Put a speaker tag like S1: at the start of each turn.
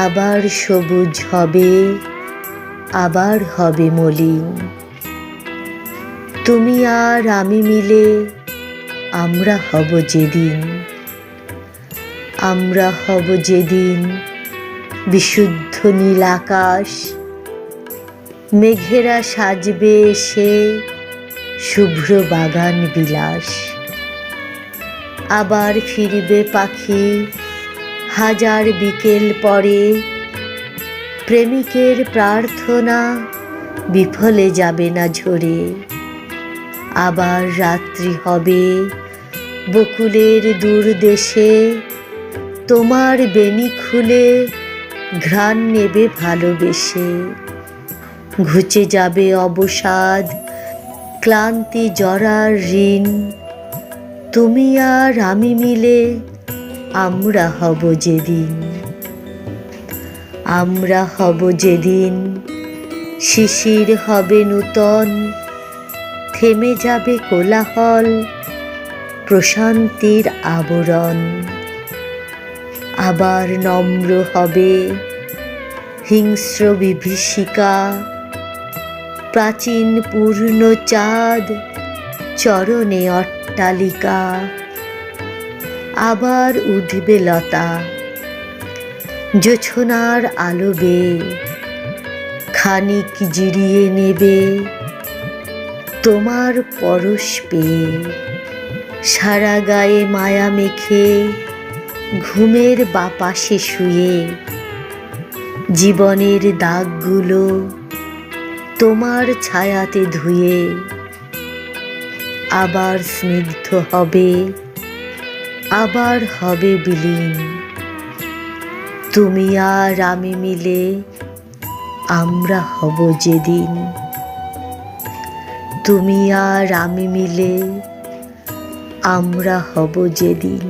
S1: আবার সবুজ হবে, আবার হবে মলিন। তুমি আর আমি মিলে আমরা হব যেদিন, আমরা হব যেদিন বিশুদ্ধ নীল আকাশ, মেঘেরা সাজবে এসে শুভ্র বাগান বিলাস। আবার ফিরবে পাখি হাজার বিকেল পরে, প্রেমিকের প্রার্থনা বিফলে যাবে না ঝরে। আবার রাত্রি হবে বকুলের দূর দেশে, তোমার বেনি খুলে ঘ্রাণ নেবে ভালোবেসে। ঘুচে যাবে অবসাদ ক্লান্তি জরার ঋণ, তুমি আর আমি মিলে আমরা হব যেদিন, আমরা হব যেদিন শিশির হবে নূতন, থেমে যাবে কোলাহল প্রশান্তির আবরণ। আবার নম্র হবে হিংস্র বিভীষিকা, প্রাচীন পূর্ণ চাঁদ চরণে অট্টালিকা। আবার উঠবে লতা জোছনার আলো বেয়ে, খানিক জিরিয়ে নেবে তোমার পরশ পেয়ে। সারা গায়ে মায়া মেখে ঘুমের বাপাশে শুয়ে, জীবনের দাগগুলো তোমার ছায়াতে ধুয়ে। আবার স্নিগ্ধ হবে, আবার হবে বিলীন, তুমি আর আমি মিলে আমরা হব যেদিন, তুমি আর আমি মিলে আমরা হব যেদিন।